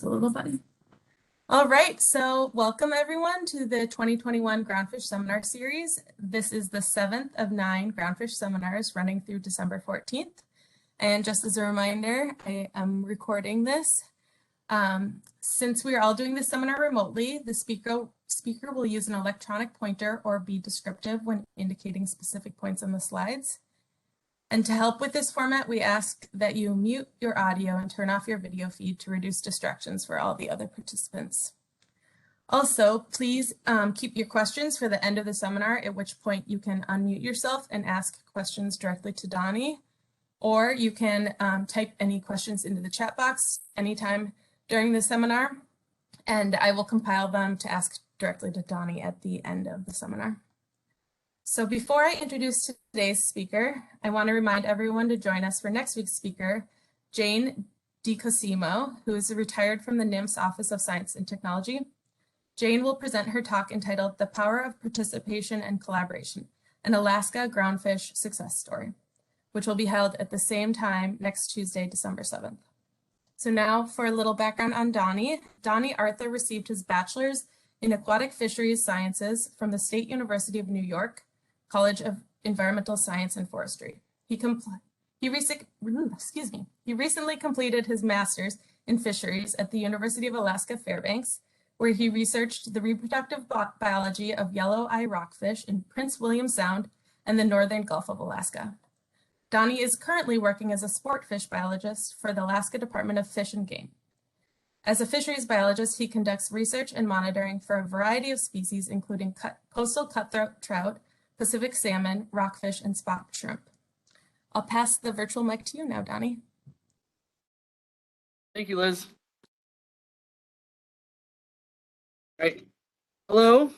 just a little button. All right, so welcome everyone to the 2021 Groundfish Seminar Series. This is the 7th of 9 Groundfish seminars running through December 14th. And just as a reminder, I am recording this. Since we are all doing this seminar remotely, the speaker will use an electronic pointer or be descriptive when indicating specific points on the slides. And to help with this format, we ask that you mute your audio and turn off your video feed to reduce distractions for all the other participants. Also, please keep your questions for the end of the seminar, at which point you can unmute yourself and ask questions directly to Donnie, or you can type any questions into the chat box anytime during the seminar, and I will compile them to ask directly to Donnie at the end of the seminar. So before I introduce today's speaker, I want to remind everyone to join us for next week's speaker, Jane DiCosimo, who is retired from the NIMS Office of Science and Technology. Jane will present her talk entitled The Power of Participation and Collaboration, an Alaska Groundfish Success Story, which will be held at the same time next Tuesday, December 7th. So now for a little background on Donnie. Donnie Arthur received his bachelor's in Aquatic Fisheries Sciences from the State University of New York College of Environmental Science and Forestry. He recently completed his master's in fisheries at the University of Alaska Fairbanks, where he researched the reproductive biology of Yelloweye Rockfish in Prince William Sound and the northern Gulf of Alaska. Donnie is currently working as a sport fish biologist for the Alaska Department of Fish and Game. As a fisheries biologist, he conducts research and monitoring for a variety of species, including coastal cutthroat trout, Pacific salmon, rockfish, and spot shrimp. I'll pass the virtual mic to you now, Donnie. Thank you, Liz. Right. Hello.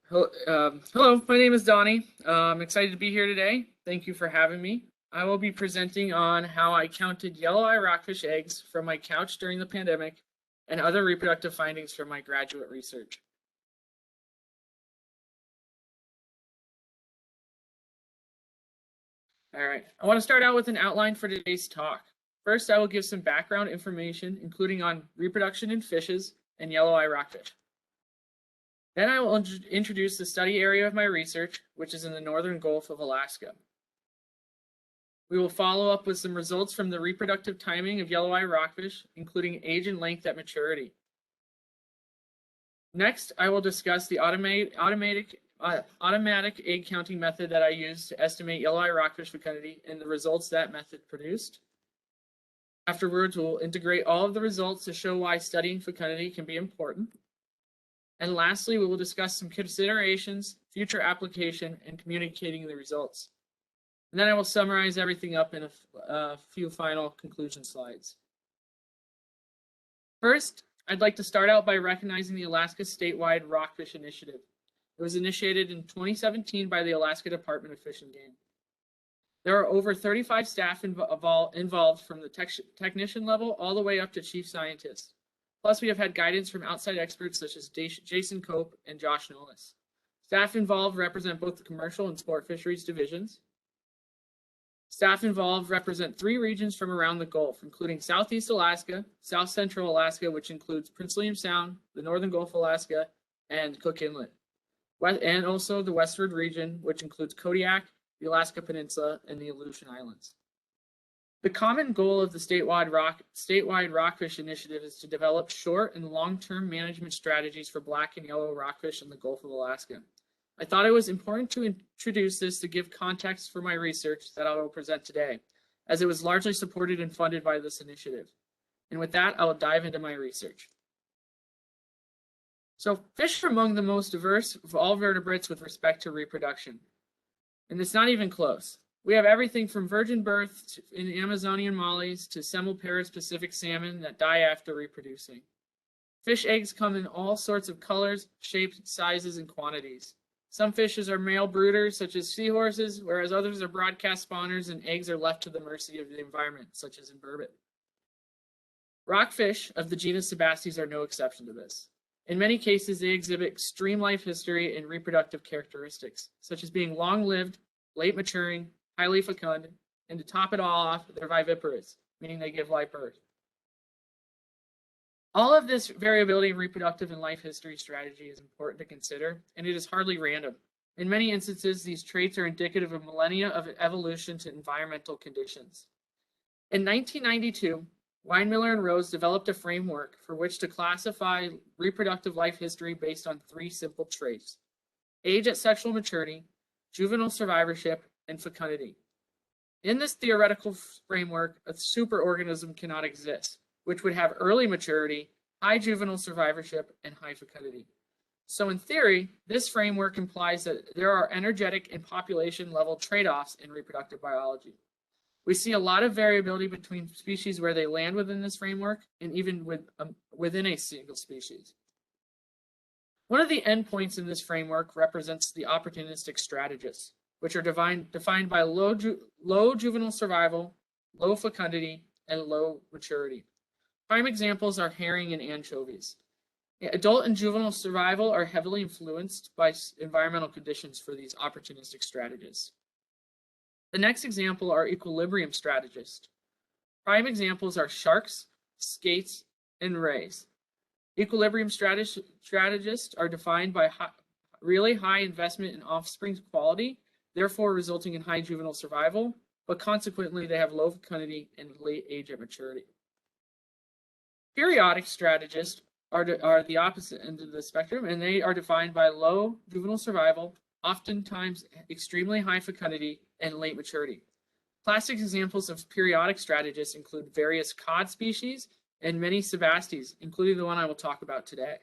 Hello, my name is Donnie. I'm excited to be here today. Thank you for having me. I will be presenting on how I counted Yelloweye rockfish eggs from my couch during the pandemic and other reproductive findings from my graduate research. All right, I want to start out with an outline for today's talk. First, I will give some background information, including on reproduction in fishes and Yelloweye rockfish. Then I will introduce the study area of my research, which is in the northern Gulf of Alaska. We will follow up with some results from the reproductive timing of Yelloweye rockfish, including age and length at maturity. Next, I will discuss the automatic egg counting method that I use to estimate Yelloweye rockfish fecundity and the results that method produced. Afterwards, we'll integrate all of the results to show why studying fecundity can be important. And lastly, we will discuss some considerations, future application, and communicating the results. And then I will summarize everything up in a few final conclusion slides. First, I'd like to start out by recognizing the Alaska Statewide Rockfish Initiative. It was initiated in 2017 by the Alaska Department of Fish and Game. There are over 35 staff involved from the technician level all the way up to chief scientist. Plus, we have had guidance from outside experts such as Jason Cope and Josh Nollis. Staff involved represent both the commercial and sport fisheries divisions. Staff involved represent 3 regions from around the Gulf, including Southeast Alaska, South Central Alaska, which includes Prince William Sound, the Northern Gulf of Alaska, and Cook Inlet, and also the Westward region, which includes Kodiak, the Alaska Peninsula, and the Aleutian Islands. The common goal of the Statewide Rockfish Initiative is to develop short and long-term management strategies for black and yellow rockfish in the Gulf of Alaska. I thought it was important to introduce this to give context for my research that I will present today, as it was largely supported and funded by this initiative. And with that, I will dive into my research. So fish are among the most diverse of all vertebrates with respect to reproduction. And it's not even close. We have everything from virgin birth in Amazonian mollies to semiparous Pacific salmon that die after reproducing. Fish eggs come in all sorts of colors, shapes, sizes, and quantities. Some fishes are male brooders, such as seahorses, whereas others are broadcast spawners and eggs are left to the mercy of the environment, such as in burbot. Rockfish of the genus Sebastes are no exception to this. In many cases, they exhibit extreme life history and reproductive characteristics, such as being long-lived, late maturing, highly fecund, and to top it all off, they're viviparous, meaning they give live birth. All of this variability in reproductive and life history strategy is important to consider, and it is hardly random. In many instances, these traits are indicative of millennia of evolution to environmental conditions. In 1992, Weinmiller and Rose developed a framework for which to classify reproductive life history based on 3 simple traits: age at sexual maturity, juvenile survivorship, and fecundity. In this theoretical framework, a superorganism cannot exist, which would have early maturity, high juvenile survivorship, and high fecundity. So in theory, this framework implies that there are energetic and population level trade-offs in reproductive biology. We see a lot of variability between species where they land within this framework and even within a single species. One of the endpoints in this framework represents the opportunistic strategists, which are defined by low juvenile survival, low fecundity, and low maturity. Prime examples are herring and anchovies. Adult and juvenile survival are heavily influenced by environmental conditions for these opportunistic strategists. The next example are equilibrium strategists. Prime examples are sharks, skates, and rays. Equilibrium strategists are defined by really high investment in offspring quality, therefore resulting in high juvenile survival, but consequently they have low fecundity and late age at maturity. Periodic strategists are the opposite end of the spectrum, and they are defined by low juvenile survival, oftentimes extremely high fecundity, and late maturity. Classic examples of periodic strategists include various cod species and many sebastes, including the one I will talk about today.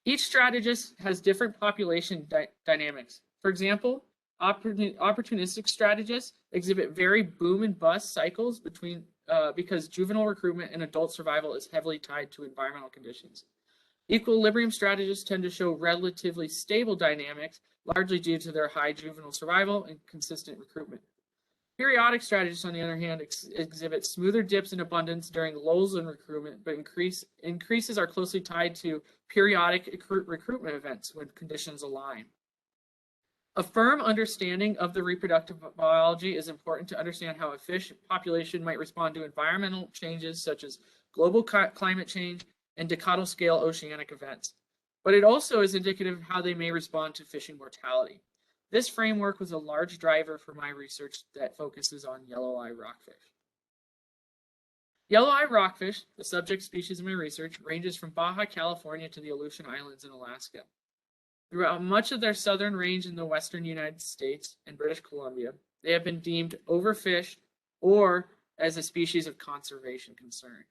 Each strategist has different population dynamics. For example, opportunistic strategists exhibit very boom and bust cycles because juvenile recruitment and adult survival is heavily tied to environmental conditions. Equilibrium strategists tend to show relatively stable dynamics, largely due to their high juvenile survival and consistent recruitment. Periodic strategists, on the other hand, exhibit smoother dips in abundance during lulls in recruitment, but increases are closely tied to periodic recruitment events when conditions align. A firm understanding of the reproductive biology is important to understand how a fish population might respond to environmental changes such as global climate change and decadal scale oceanic events. But it also is indicative of how they may respond to fishing mortality. This framework was a large driver for my research that focuses on Yelloweye rockfish. Yelloweye rockfish, the subject species of my research, ranges from Baja California to the Aleutian Islands in Alaska. Throughout much of their southern range in the western United States and British Columbia, they have been deemed overfished or as a species of conservation concern.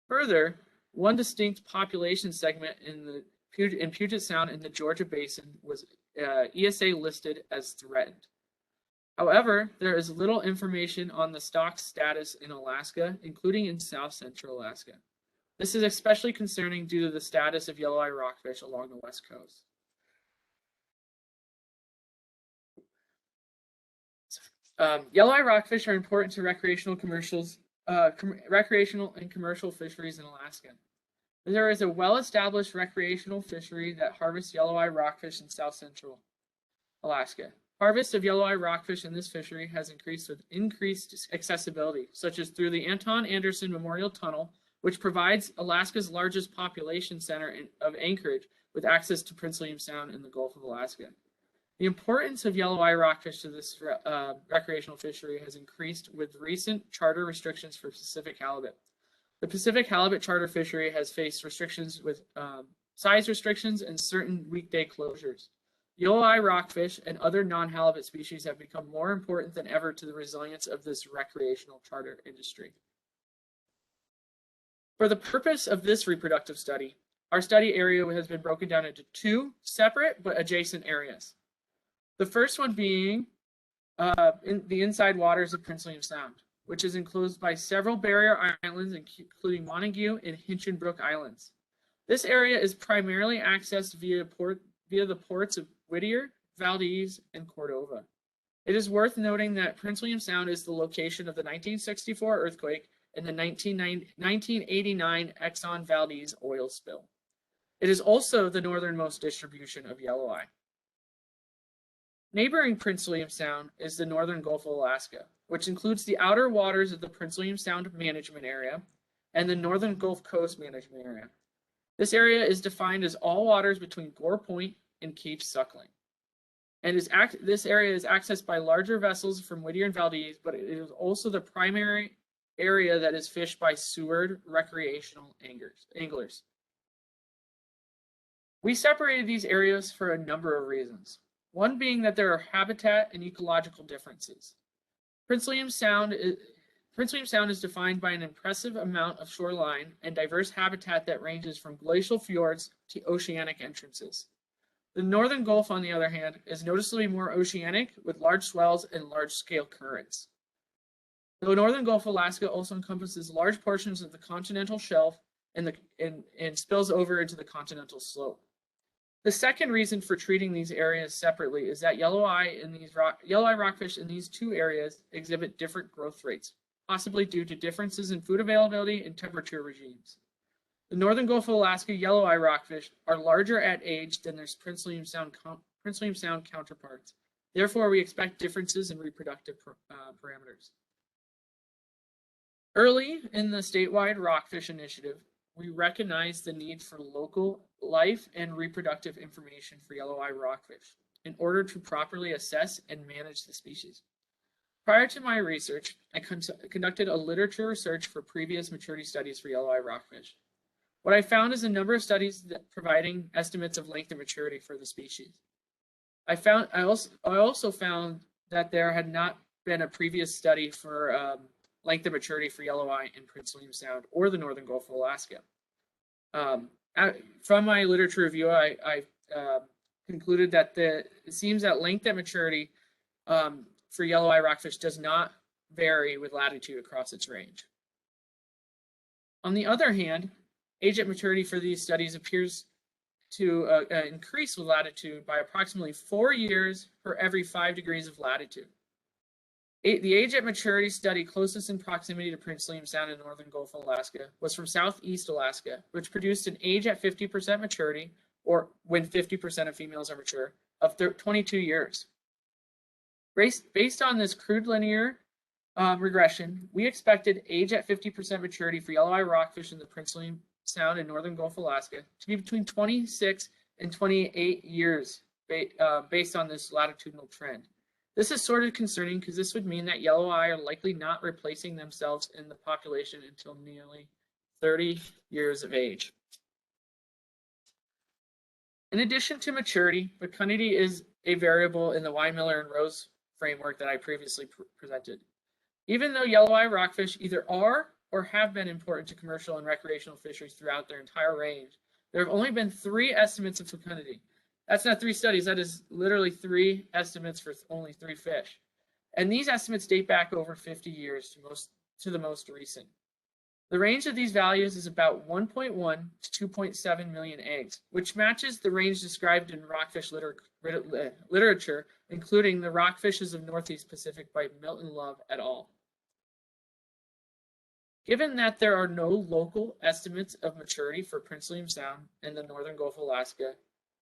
Further, one distinct population segment in Puget Sound in the Georgia Basin was ESA listed as threatened. However, there is little information on the stock status in Alaska, including in South Central Alaska. This is especially concerning due to the status of Yelloweye rockfish along the West Coast. Yelloweye rockfish are important to recreational and commercial fisheries in Alaska. There is a well-established recreational fishery that harvests Yelloweye rockfish in South Central Alaska. Harvest of Yelloweye rockfish in this fishery has increased with increased accessibility, such as through the Anton Anderson Memorial Tunnel, which provides Alaska's largest population center of Anchorage with access to Prince William Sound and the Gulf of Alaska. The importance of Yelloweye rockfish to this recreational fishery has increased with recent charter restrictions for Pacific halibut. The Pacific halibut charter fishery has faced restrictions with size restrictions and certain weekday closures. Yelloweye rockfish and other non-halibut species have become more important than ever to the resilience of this recreational charter industry. For the purpose of this reproductive study, our study area has been broken down into 2 separate but adjacent areas. The first one being in the inside waters of Prince William Sound, which is enclosed by several barrier islands, including Montague and Hinchinbrook Islands. This area is primarily accessed via the ports of Whittier, Valdez, and Cordova. It is worth noting that Prince William Sound is the location of the 1964 earthquake and the 1989 Exxon Valdez oil spill. It is also the northernmost distribution of Yelloweye. Neighboring Prince William Sound is the northern Gulf of Alaska, which includes the outer waters of the Prince William Sound Management Area and the Northern Gulf Coast Management Area. This area is defined as all waters between Gore Point and Cape Suckling. And this area is accessed by larger vessels from Whittier and Valdez, but it is also the primary area that is fished by Seward recreational anglers. We separated these areas for a number of reasons. One being that there are habitat and ecological differences. Prince William Sound is defined by an impressive amount of shoreline and diverse habitat that ranges from glacial fjords to oceanic entrances. The Northern Gulf, on the other hand, is noticeably more oceanic with large swells and large-scale currents. The Northern Gulf of Alaska also encompasses large portions of the continental shelf and spills over into the continental slope. The second reason for treating these areas separately is that Yelloweye rockfish in these two areas exhibit different growth rates, possibly due to differences in food availability and temperature regimes. The Northern Gulf of Alaska Yelloweye rockfish are larger at age than their Prince William Sound counterparts. Therefore, we expect differences in reproductive parameters. Early in the statewide rockfish initiative, we recognized the need for local life and reproductive information for Yelloweye rockfish in order to properly assess and manage the species. Prior to my research, I conducted a literature research for previous maturity studies for Yelloweye rockfish. What I found is a number of studies providing estimates of length and maturity for the species. I also found that there had not been a previous study for length and maturity for Yelloweye in Prince William Sound or the Northern Gulf of Alaska. From my literature review, I concluded that it seems that length and maturity for Yelloweye rockfish does not vary with latitude across its range. On the other hand, age at maturity for these studies appears to increase with latitude by approximately 4 years for every 5 degrees of latitude. The age at maturity study closest in proximity to Prince William Sound and Northern Gulf of Alaska was from Southeast Alaska, which produced an age at 50% maturity, or when 50% of females are mature, of 22 years. Based on this crude linear regression, we expected age at 50% maturity for Yelloweye rockfish in the Prince William Sound and Northern Gulf of Alaska to be between 26 and 28 years based on this latitudinal trend. This is sort of concerning because this would mean that Yelloweye are likely not replacing themselves in the population until nearly 30 years of age. In addition to maturity, fecundity is a variable in the Weinmiller and Rose framework that I previously presented. Even though Yelloweye rockfish either are or have been important to commercial and recreational fisheries throughout their entire range, there have only been 3 estimates of fecundity. That's not 3 studies, that is literally 3 estimates for only 3 fish. And these estimates date back over 50 years to the most recent. The range of these values is about 1.1 to 2.7 million eggs, which matches the range described in rockfish literature, including the Rockfishes of Northeast Pacific by Milton Love et al. Given that there are no local estimates of maturity for Prince William Sound and the Northern Gulf of Alaska,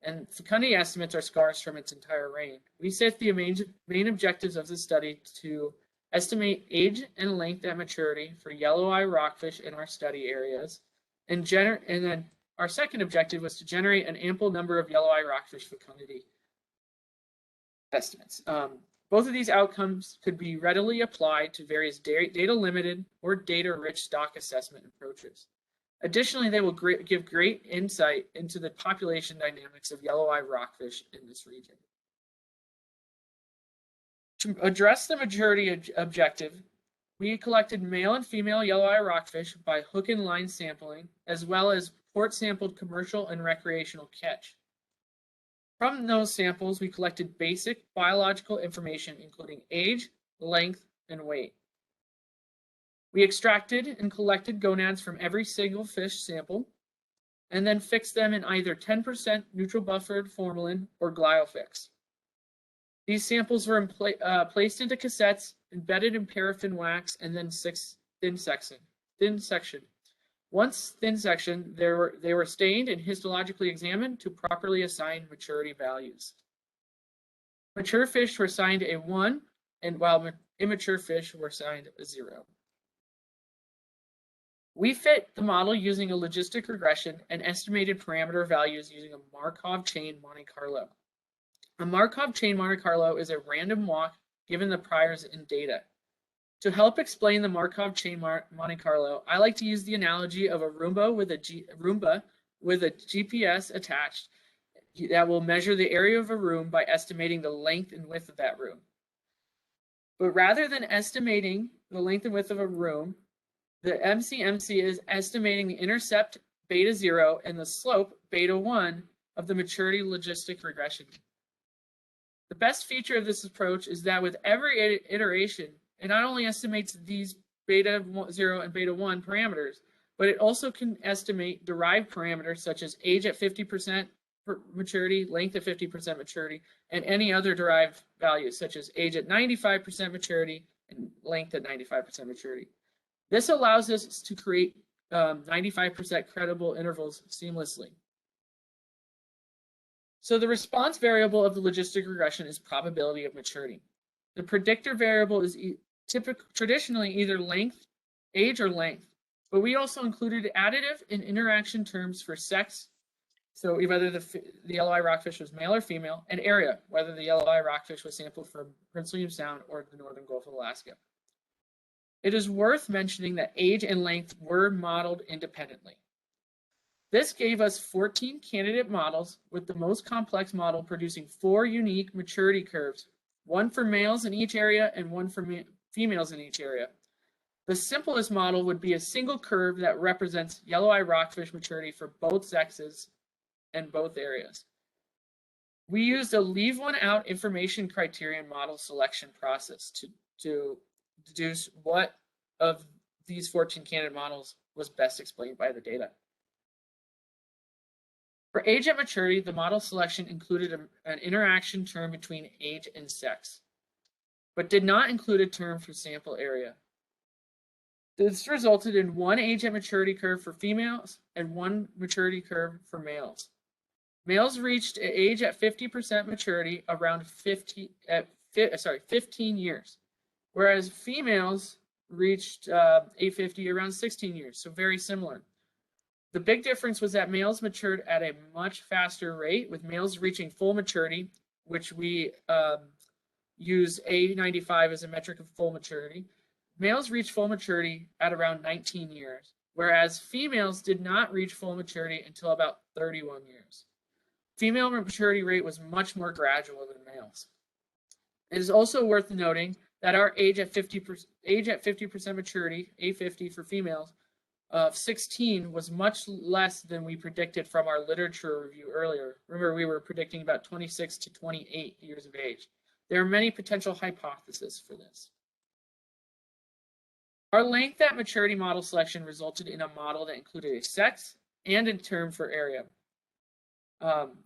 and fecundity estimates are scarce from its entire range, we set the main objectives of the study to estimate age and length at maturity for Yelloweye rockfish in our study areas, and then our second objective was to generate an ample number of Yelloweye rockfish fecundity estimates. Both of these outcomes could be readily applied to various data-limited or data-rich stock assessment approaches. Additionally, they will give great insight into the population dynamics of Yelloweye rockfish in this region. To address the maturity objective, we collected male and female Yelloweye rockfish by hook and line sampling, as well as port-sampled commercial and recreational catch. From those samples, we collected basic biological information, including age, length, and weight. We extracted and collected gonads from every single fish sample, and then fixed them in either 10% neutral buffered formalin or Gliofix. These samples were placed into cassettes, embedded in paraffin wax, and then thin sectioned. Once thin sectioned, they were stained and histologically examined to properly assign maturity values. Mature fish were assigned a 1, and while immature fish were assigned a 0. We fit the model using a logistic regression and estimated parameter values using a Markov chain Monte Carlo. A Markov chain Monte Carlo is a random walk given the priors in data. To help explain the Markov chain Monte Carlo, I like to use the analogy of a Roomba with a GPS attached that will measure the area of a room by estimating the length and width of that room. But rather than estimating the length and width of a room, the MCMC is estimating the intercept beta 0 and the slope beta 1 of the maturity logistic regression. The best feature of this approach is that with every iteration, it not only estimates these beta 0 and beta 1 parameters, but it also can estimate derived parameters such as age at 50% maturity, length at 50% maturity, and any other derived values such as age at 95% maturity and length at 95% maturity. This allows us to create 95% credible intervals seamlessly. So the response variable of the logistic regression is probability of maturity. The predictor variable is traditionally either length, age, or length, but we also included additive and interaction terms for sex, so whether the Yelloweye rockfish was male or female, and area, whether the Yelloweye rockfish was sampled from Prince William Sound or the northern Gulf of Alaska. It is worth mentioning that age and length were modeled independently. This gave us 14 candidate models, with the most complex model producing 4 unique maturity curves, one for males in each area and one for females in each area. The simplest model would be a single curve that represents Yelloweye rockfish maturity for both sexes and both areas. We used a leave one out information criterion model selection process to deduce what of these 14 candidate models was best explained by the data. For age at maturity, the model selection included an interaction term between age and sex, but did not include a term for sample area. This resulted in one age at maturity curve for females and one maturity curve for males. Males reached age at 50% maturity around 15 years, whereas females reached 850 around 16 years, so very similar. The big difference was that males matured at a much faster rate, with males reaching full maturity, which we use A95 as a metric of full maturity. Males reached full maturity at around 19 years, whereas females did not reach full maturity until about 31 years. Female maturity rate was much more gradual than males. It is also worth noting that our age at 50% maturity, A50 for females, of 16 was much less than we predicted from our literature review earlier. Remember, we were predicting about 26 to 28 years of age. There are many potential hypotheses for this. Our length at maturity model selection resulted in a model that included a sex and a term for area,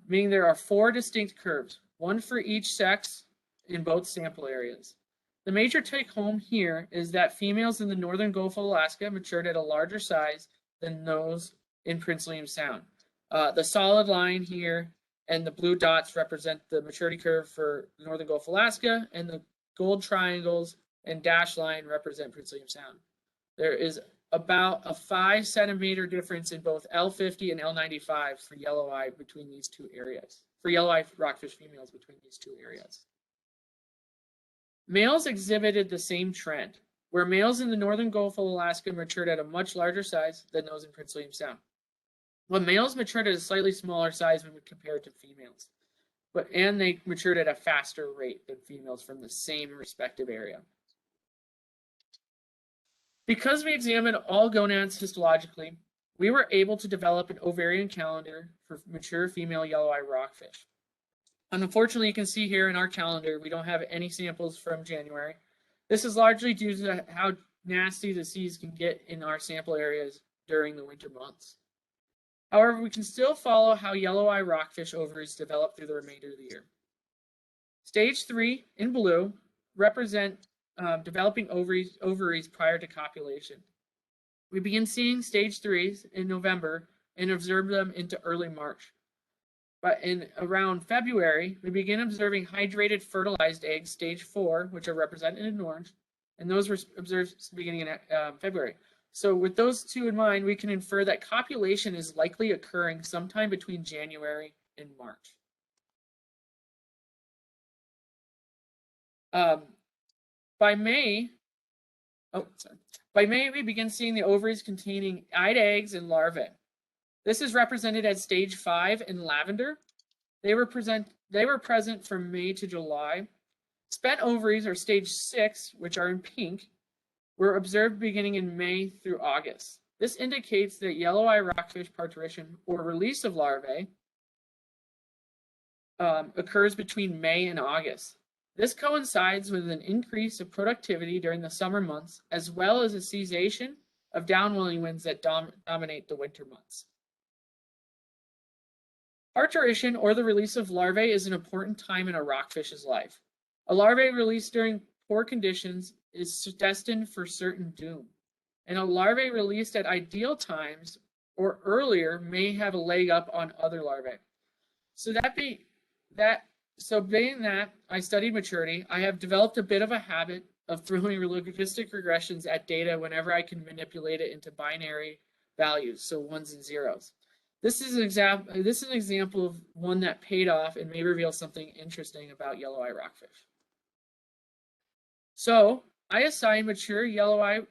meaning there are 4 distinct curves, one for each sex in both sample areas. The major take home here is that females in the northern Gulf of Alaska matured at a larger size than those in Prince William Sound. The solid line here and the blue dots represent the maturity curve for the northern Gulf of Alaska, and the gold triangles and dash line represent Prince William Sound. There is about a 5 centimeter difference in both L50 and L95 for Yelloweye between these two areas, for Yelloweye rockfish females between these two areas. Males exhibited the same trend, where males in the northern Gulf of Alaska matured at a much larger size than those in Prince William Sound. Well, males matured at a slightly smaller size when compared to females, and they matured at a faster rate than females from the same respective area. Because we examined all gonads histologically, we were able to develop an ovarian calendar for mature female Yelloweye rockfish. Unfortunately, you can see here in our calendar, we don't have any samples from January. This is largely due to how nasty the seas can get in our sample areas during the winter months. However, we can still follow how Yelloweye rockfish ovaries develop through the remainder of the year. Stage 3 in blue represent developing ovaries prior to copulation. We begin seeing stage 3s in November and observe them into early March. But in around February, we begin observing hydrated fertilized eggs, stage 4, which are represented in orange, and those were observed beginning in February. So with those two in mind, we can infer that copulation is likely occurring sometime between January and March. By May, we begin seeing the ovaries containing eyed eggs and larvae. This is represented at stage 5 in lavender. They were present from May to July. Spent ovaries, or stage 6, which are in pink, were observed beginning in May through August. This indicates that yelloweye rockfish parturition, or release of larvae, occurs between May and August. This coincides with an increase of productivity during the summer months, as well as a cessation of downwelling winds that dominate the winter months. Parturition, or the release of larvae, is an important time in a rockfish's life. A larvae released during poor conditions is destined for certain doom, and a larvae released at ideal times or earlier may have a leg up on other larvae. So being that I studied maturity, I have developed a bit of a habit of throwing logistic regressions at data whenever I can manipulate it into binary values, so ones and zeros. This is an example of one that paid off and may reveal something interesting about yelloweye rockfish. So I assign mature female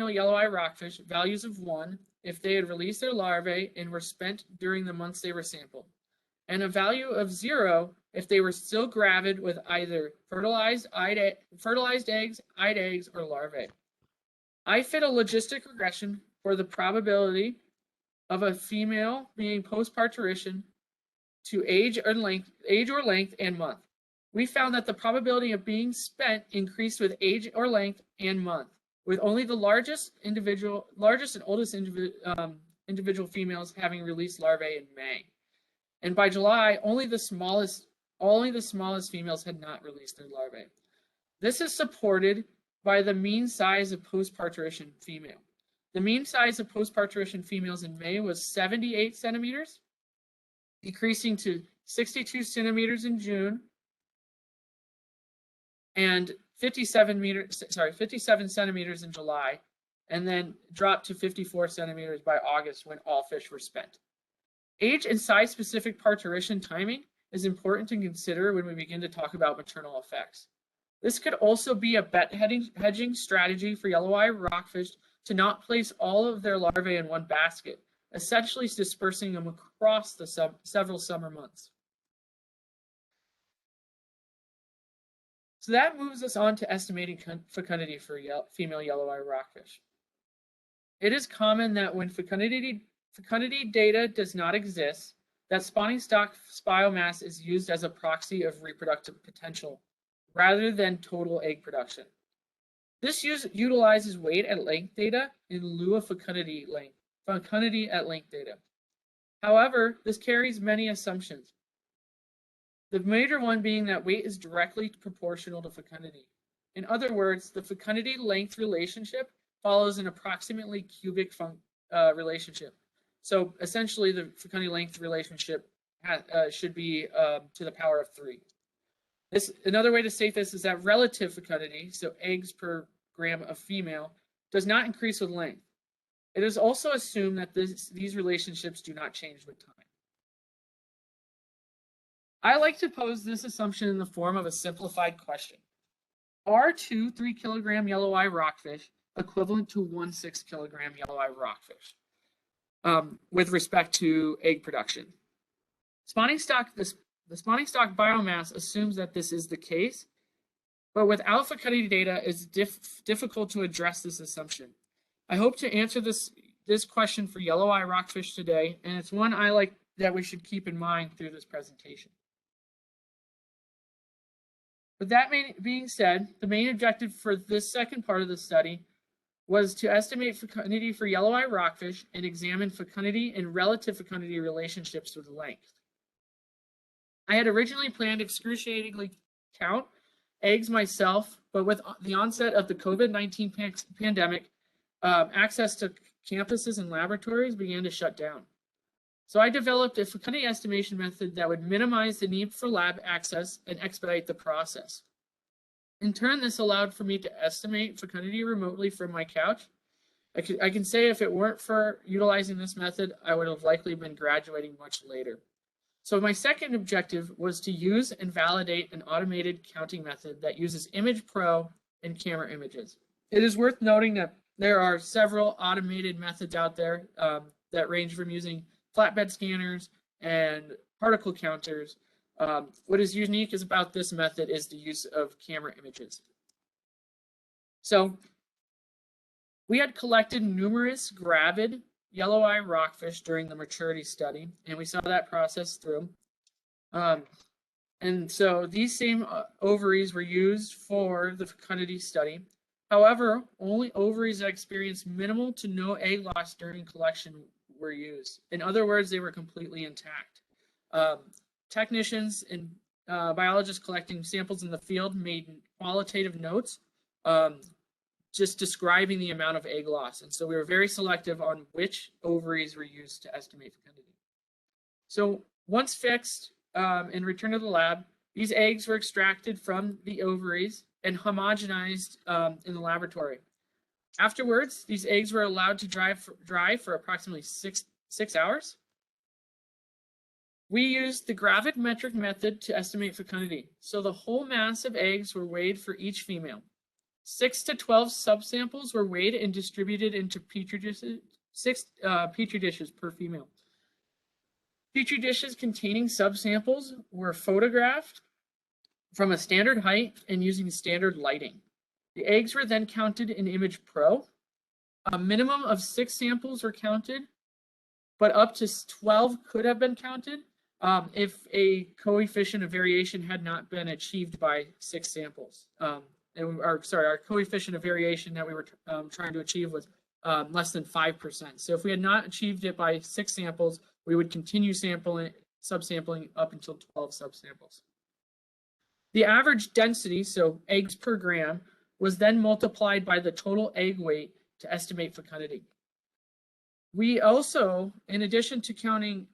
yelloweye rockfish values of 1 if they had released their larvae and were spent during the months they were sampled, and a value of 0 if they were still gravid with either fertilized eggs, eyed eggs, or larvae. I fit a logistic regression for the probability of a female being post-parturition to age or length and month. We found that the probability of being spent increased with age or length and month, with only the largest and oldest individual females having released larvae in May. And by July, only the smallest females had not released their larvae. This is supported by the mean size of post-parturition female. The mean size of post-parturition females in May was 78 centimeters, decreasing to 62 centimeters in June, and 57 centimeters in July, and then dropped to 54 centimeters by August when all fish were spent. Age and size-specific parturition timing is important to consider when we begin to talk about maternal effects. This could also be a bet hedging strategy for yelloweye rockfish to not place all of their larvae in one basket, essentially dispersing them across the several summer months. So that moves us on to estimating fecundity for female yelloweye rockfish. It is common that when fecundity data does not exist, that spawning stock biomass is used as a proxy of reproductive potential rather than total egg production. This utilizes weight at length data in lieu of fecundity at length data. However, this carries many assumptions. The major one being that weight is directly proportional to fecundity. In other words, the fecundity length relationship follows an approximately cubic relationship. So essentially, the fecundity length relationship should be to the power of 3. Another way to state this is that relative fecundity, so eggs per gram of female, does not increase with length. It is also assumed that these relationships do not change with time. I like to pose this assumption in the form of a simplified question. Are 2 3-kilogram yelloweye rockfish equivalent to 1 6-kilogram yelloweye rockfish with respect to egg production? The spawning stock biomass assumes that this is the case, but without fecundity data, it's difficult to address this assumption. I hope to answer this question for yelloweye rockfish today, and it's one I like that we should keep in mind through this presentation. With that being said, the main objective for this second part of the study was to estimate fecundity for yelloweye rockfish and examine fecundity and relative fecundity relationships with length. I had originally planned to excruciatingly count eggs myself, but with the onset of the COVID-19 pandemic, access to campuses and laboratories began to shut down. So I developed a fecundity estimation method that would minimize the need for lab access and expedite the process. In turn, this allowed for me to estimate fecundity remotely from my couch. I can say if it weren't for utilizing this method, I would have likely been graduating much later. So my second objective was to use and validate an automated counting method that uses Image Pro and camera images. It is worth noting that there are several automated methods out there that range from using flatbed scanners and particle counters. What is unique about this method is the use of camera images. So we had collected numerous gravid Yelloweye rockfish during the maturity study, and we saw that process through. And so these same ovaries were used for the fecundity study. However, only ovaries that experienced minimal to no egg loss during collection were used. In other words, they were completely intact. Technicians and biologists collecting samples in the field made qualitative notes just describing the amount of egg loss. And so we were very selective on which ovaries were used to estimate fecundity. So once fixed and returned to the lab, these eggs were extracted from the ovaries and homogenized in the laboratory. Afterwards, these eggs were allowed to dry for approximately six hours. We used the gravimetric method to estimate fecundity. So the whole mass of eggs were weighed for each female. 6 to 12 subsamples were weighed and distributed into petri dishes, 6 petri dishes per female. Petri dishes containing subsamples were photographed from a standard height and using standard lighting. The eggs were then counted in Image Pro. A minimum of 6 samples were counted, but up to 12 could have been counted if a coefficient of variation had not been achieved by 6 samples. Our coefficient of variation that we were trying to achieve was less than 5%. So if we had not achieved it by 6 samples, we would continue subsampling up until 12 subsamples. The average density, so eggs per gram, was then multiplied by the total egg weight to estimate fecundity. We also, in addition to counting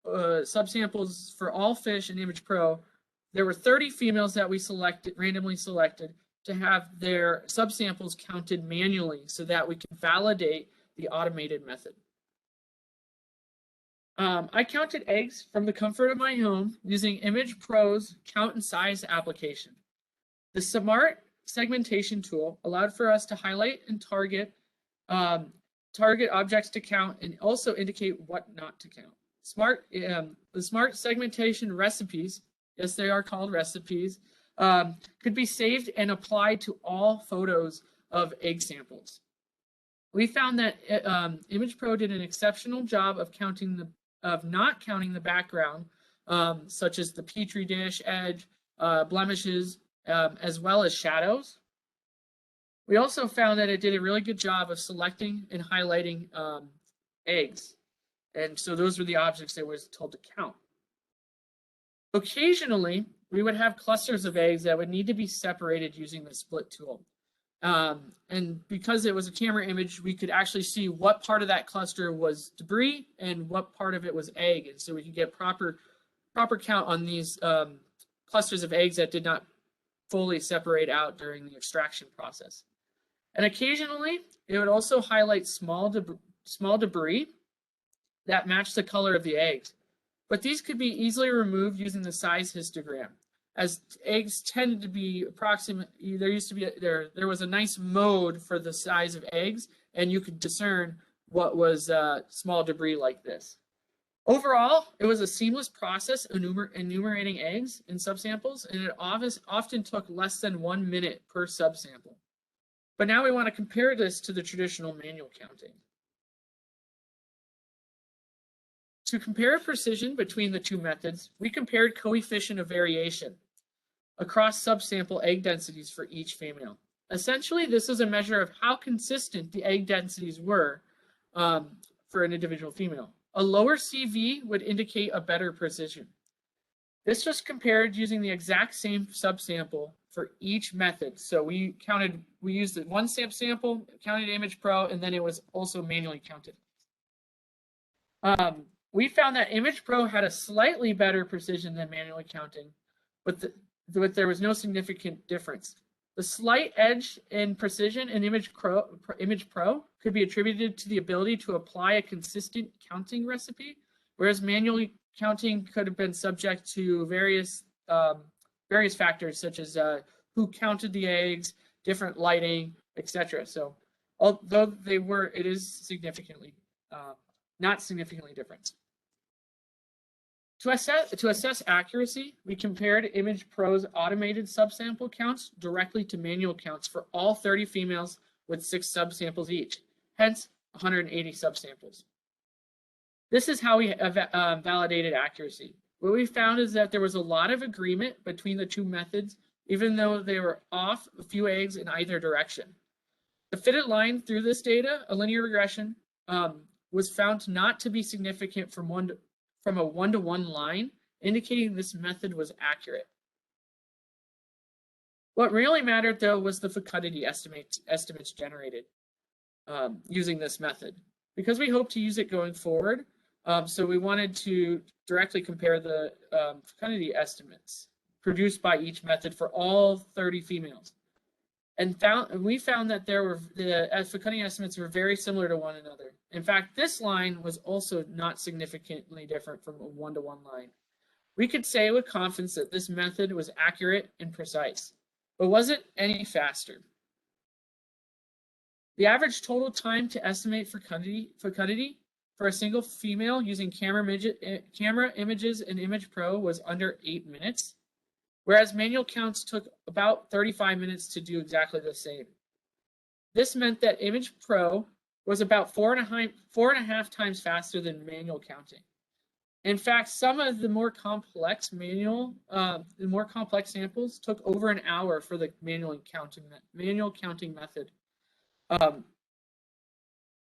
subsamples for all fish in Image Pro, there were 30 females that we randomly selected to have their subsamples counted manually so that we can validate the automated method. I counted eggs from the comfort of my home using Image Pro's count and size application. The Smart segmentation tool allowed for us to highlight and target objects to count and also indicate what not to count. The Smart segmentation recipes, yes, they are called recipes, could be saved and applied to all photos of egg samples. We found that Image Pro did an exceptional job of not counting the background, such as the petri dish edge, blemishes, as well as shadows. We also found that it did a really good job of selecting and highlighting eggs. And so those were the objects that was told to count. Occasionally, we would have clusters of eggs that would need to be separated using the split tool. And because it was a camera image, we could actually see what part of that cluster was debris and what part of it was egg. And so we could get proper count on these clusters of eggs that did not fully separate out during the extraction process. And occasionally, it would also highlight small debris that matched the color of the eggs. But these could be easily removed using the size histogram. As eggs tended to be approximately, there was a nice mode for the size of eggs, and you could discern what was small debris like this. Overall, it was a seamless process enumerating eggs in subsamples, and it often took less than 1 minute per subsample. But now we want to compare this to the traditional manual counting. To compare precision between the two methods, we compared coefficient of variation across subsample egg densities for each female. Essentially, this is a measure of how consistent the egg densities were for an individual female. A lower CV would indicate a better precision. This was compared using the exact same subsample for each method. So we used the one sample, counted Image Pro, and then it was also manually counted. We found that Image Pro had a slightly better precision than manually counting, but there was no significant difference. The slight edge in precision in Image Pro could be attributed to the ability to apply a consistent counting recipe, whereas manual counting could have been subject to various factors such as who counted the eggs, different lighting, etc. So although it is significantly not significantly different. To assess accuracy, we compared Image Pro's automated subsample counts directly to manual counts for all 30 females with 6 subsamples each, hence 180 subsamples. This is how we validated accuracy. What we found is that there was a lot of agreement between the two methods, even though they were off a few eggs in either direction. The fitted line through this data, a linear regression, was found not to be significant from a one-to-one line, indicating this method was accurate. What really mattered, though, was the fecundity estimates generated using this method. Because we hope to use it going forward, so we wanted to directly compare the fecundity estimates produced by each method for all 30 females. And we found that the fecundity estimates were very similar to one another. In fact, this line was also not significantly different from a one-to-one line. We could say with confidence that this method was accurate and precise, but was it any faster? The average total time to estimate fecundity for a single female using camera images in Image Pro was under 8 minutes. Whereas manual counts took about 35 minutes to do exactly the same. This meant that Image Pro was about 4.5 times faster than manual counting. In fact, some of the more complex samples took over an hour for the manual counting method.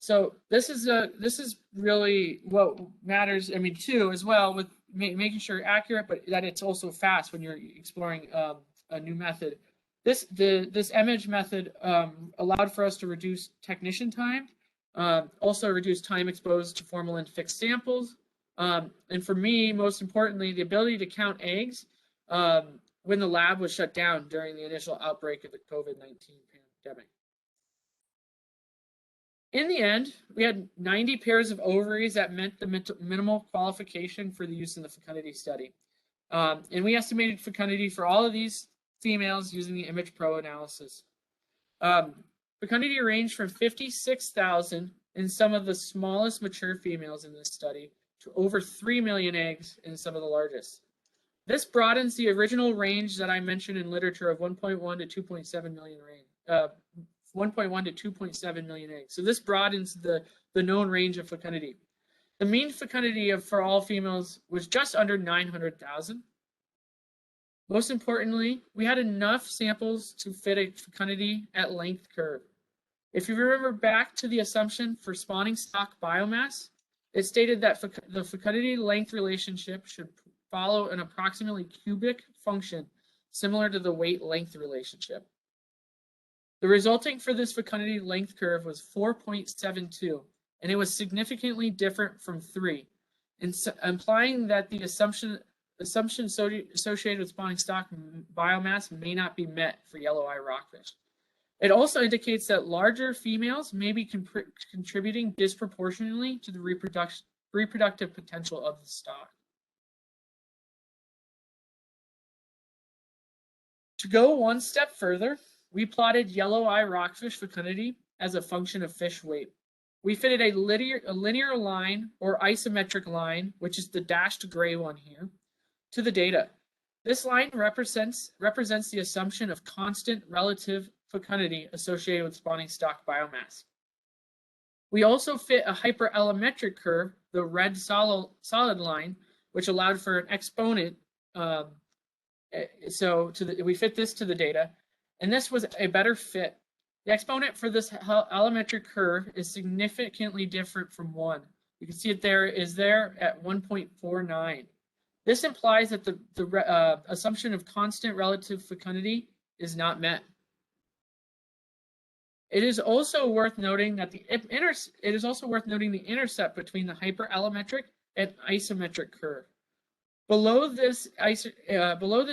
So this is really what matters. I mean, too, as well, with making sure accurate, but that it's also fast when you're exploring a new method. This image method allowed for us to reduce technician time, also reduce time exposed to formalin fixed samples, and for me, most importantly, the ability to count eggs when the lab was shut down during the initial outbreak of the COVID-19 pandemic. In the end, we had 90 pairs of ovaries that met the minimal qualification for the use in the fecundity study. And we estimated fecundity for all of these females using the Image Pro analysis. Fecundity ranged from 56,000 in some of the smallest mature females in this study to over 3 million eggs in some of the largest. This broadens the original range that I mentioned in literature of 1.1 to 2.7 million range. 1.1 to 2.7 million eggs. So this broadens the known range of fecundity. The mean fecundity for all females was just under 900,000. Most importantly, we had enough samples to fit a fecundity at length curve. If you remember back to the assumption for spawning stock biomass, it stated that the fecundity length relationship should follow an approximately cubic function similar to the weight length relationship. The resulting for this fecundity length curve was 4.72, and it was significantly different from 3, implying that the assumption associated with spawning stock biomass may not be met for Yelloweye rockfish. It also indicates that larger females may be contributing disproportionately to the reproductive potential of the stock. To go one step further, we plotted Yelloweye rockfish fecundity as a function of fish weight. We fitted a linear line or isometric line, which is the dashed gray one here, to the data. This line represents the assumption of constant relative fecundity associated with spawning stock biomass. We also fit a hyperallometric curve, the red solid line, which allowed for an exponent. We fit this to the data. And this was a better fit. The exponent for this allometric curve is significantly different from 1. You can see it there at 1.49. This implies that the assumption of constant relative fecundity is not met. It is also worth noting that the intercept between the hyperallometric and isometric curve. Below this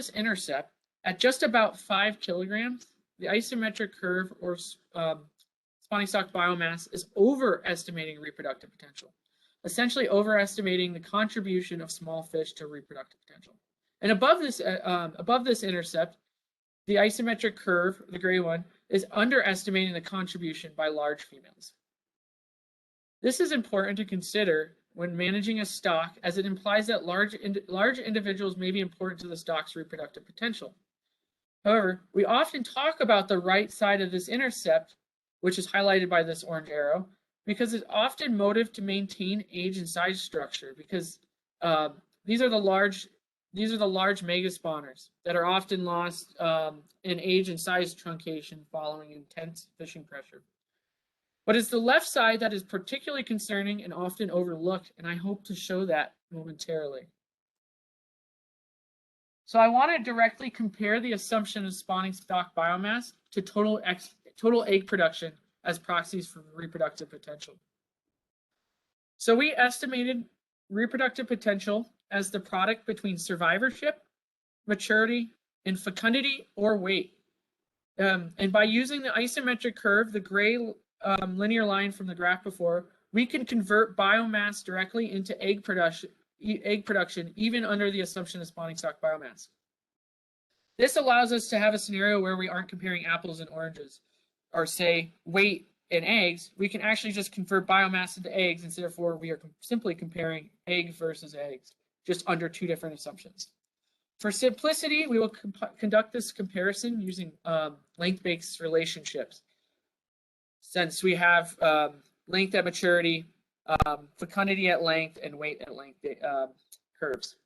intercept, At just about 5 kilograms, the isometric curve or spawning stock biomass is overestimating reproductive potential, essentially overestimating the contribution of small fish to reproductive potential. And above this intercept, the isometric curve, the gray one, is underestimating the contribution by large females. This is important to consider when managing a stock, as it implies that large individuals may be important to the stock's reproductive potential. However, we often talk about the right side of this intercept, which is highlighted by this orange arrow, because it's often motive to maintain age and size structure, because these are the large mega spawners that are often lost in age and size truncation following intense fishing pressure. But it's the left side that is particularly concerning and often overlooked, and I hope to show that momentarily. So I want to directly compare the assumption of spawning stock biomass to total egg production as proxies for reproductive potential. So we estimated reproductive potential as the product between survivorship, maturity, and fecundity or weight. And by using the isometric curve, the gray linear line from the graph before, we can convert biomass directly into egg production even under the assumption of spawning stock biomass. This allows us to have a scenario where we aren't comparing apples and oranges, or say weight and eggs. We can actually just convert biomass into eggs, and therefore we are simply comparing egg versus eggs, just under two different assumptions. For simplicity, we will conduct this comparison using length-based relationships, since we have length at maturity, fecundity at length, and weight at length curves.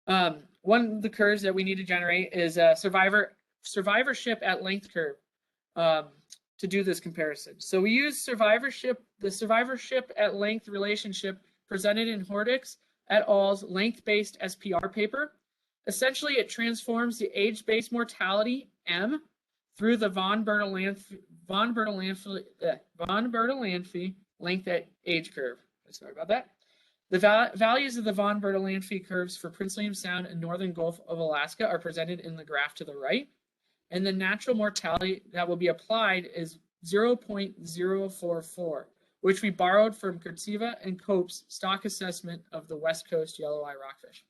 One of the curves that we need to generate is a survivorship at length curve to do this comparison. So we use the survivorship at length relationship presented in Hordix et al.'s length-based SPR paper. Essentially, it transforms the age-based mortality M through the von Bertalanffy length at age curve. Sorry about that. The values of the von Bertalanffy curves for Prince William Sound and Northern Gulf of Alaska are presented in the graph to the right. And the natural mortality that will be applied is 0.044, which we borrowed from Kurtzeva and Cope's stock assessment of the West Coast Yelloweye Rockfish.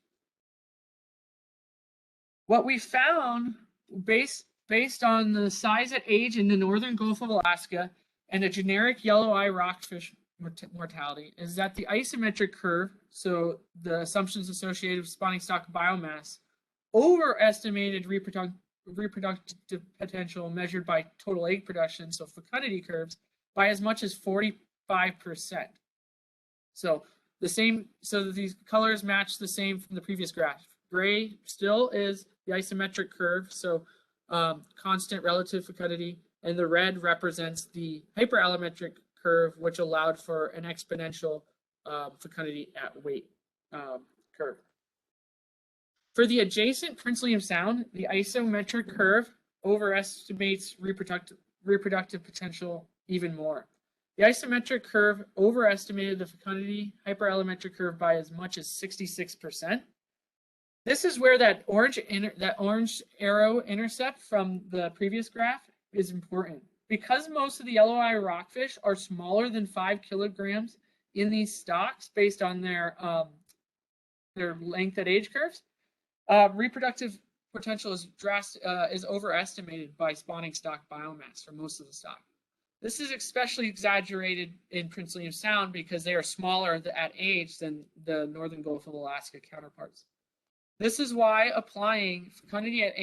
What we found based on the size at age in the Northern Gulf of Alaska and a generic Yelloweye Rockfish mortality is that the isometric curve, so the assumptions associated with spawning stock biomass, overestimated reproductive potential measured by total egg production, so fecundity curves, by as much as 45%. So these colors match the same from the previous graph. Gray still is the isometric curve, so constant relative fecundity, and the red represents the hyperallometric curve, which allowed for an exponential fecundity at weight curve. For the adjacent Prince William Sound, the isometric curve overestimates reproductive potential even more. The isometric curve overestimated the fecundity hyperallometric curve by as much as 66%. This is where that orange arrow intercept from the previous graph is important. Because most of the Yelloweye rockfish are smaller than 5 kilograms in these stocks based on their length at age curves, reproductive potential is overestimated by spawning stock biomass for most of the stock. This is especially exaggerated in Prince William Sound because they are smaller at age than the Northern Gulf of Alaska counterparts. This is why applying fecundity at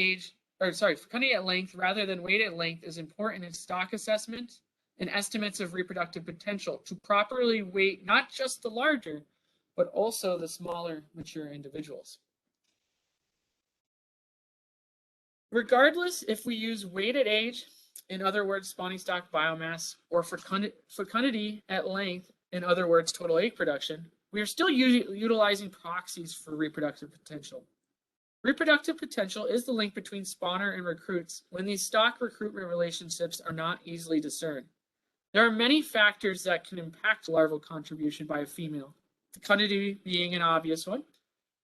length rather than weight at length is important in stock assessment and estimates of reproductive potential to properly weight not just the larger, but also the smaller mature individuals. Regardless if we use weight at age, in other words, spawning stock biomass, or fecundity at length, in other words, total egg production, we are still utilizing proxies for reproductive potential. Reproductive potential is the link between spawner and recruits when these stock recruitment relationships are not easily discerned. There are many factors that can impact larval contribution by a female, fecundity being an obvious one.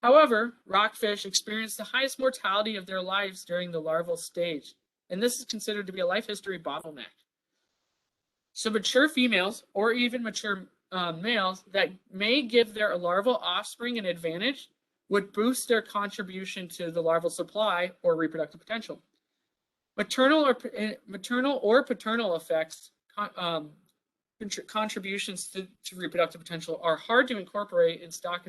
However, rockfish experience the highest mortality of their lives during the larval stage, and this is considered to be a life history bottleneck. So mature females, or even mature males that may give their larval offspring an advantage would boost their contribution to the larval supply or reproductive potential. Maternal or paternal effects contributions to reproductive potential are hard to incorporate in stock,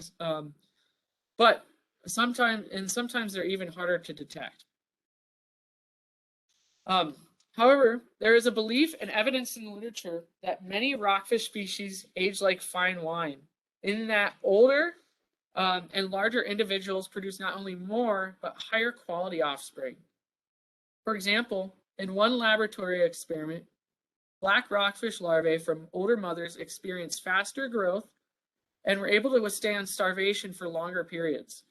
but sometimes they're even harder to detect. However, there is a belief and evidence in the literature that many rockfish species age like fine wine, in that older and larger individuals produce not only more, but higher quality offspring. For example, in one laboratory experiment, black rockfish larvae from older mothers experienced faster growth and were able to withstand starvation for longer periods.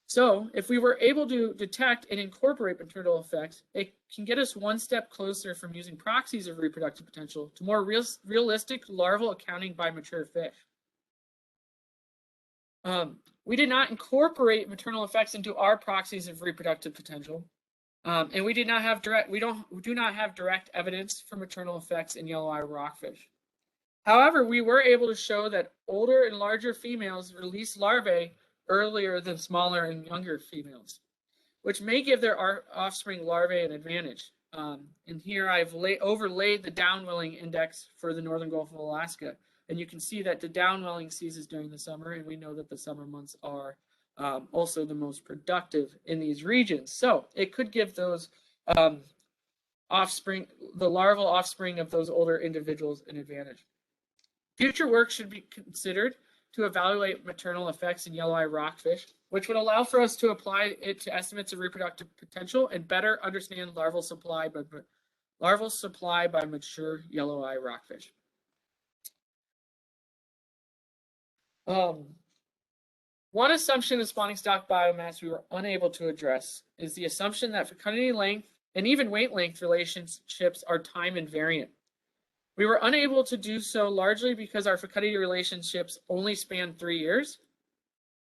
So, if we were able to detect and incorporate maternal effects, it can get us one step closer from using proxies of reproductive potential to more realistic larval accounting by mature fish. We did not incorporate maternal effects into our proxies of reproductive potential, and we do not have direct evidence for maternal effects in Yelloweye rockfish. However, we were able to show that older and larger females release larvae earlier than smaller and younger females, which may give their offspring larvae an advantage. And here I've overlaid the downwelling index for the northern Gulf of Alaska. And you can see that the downwelling ceases during the summer, and we know that the summer months are also the most productive in these regions. So it could give those offspring, the larval offspring of those older individuals, an advantage. Future work should be considered to evaluate maternal effects in Yelloweye rockfish, which would allow for us to apply it to estimates of reproductive potential and better understand larval supply by mature Yelloweye rockfish. One assumption of spawning stock biomass we were unable to address is the assumption that fecundity length and even weight length relationships are time invariant. We were unable to do so largely because our fecundity relationships only span 3 years.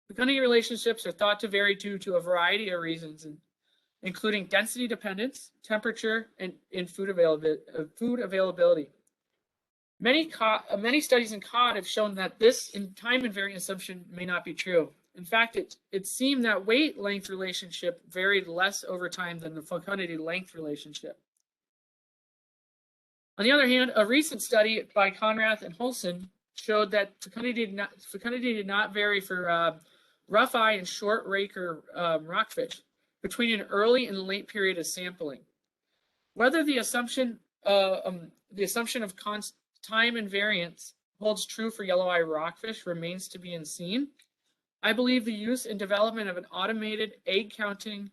Fecundity relationships are thought to vary due to a variety of reasons, including density dependence, temperature, and food availability. Many studies in cod have shown that this time invariant assumption may not be true. In fact, it seemed that weight length relationship varied less over time than the fecundity length relationship. On the other hand, a recent study by Conrath and Holson showed that fecundity did not vary for rough eye and short raker rockfish between an early and late period of sampling. Whether the assumption of time invariance holds true for Yelloweye rockfish remains to be seen. I believe the use and development of an automated egg counting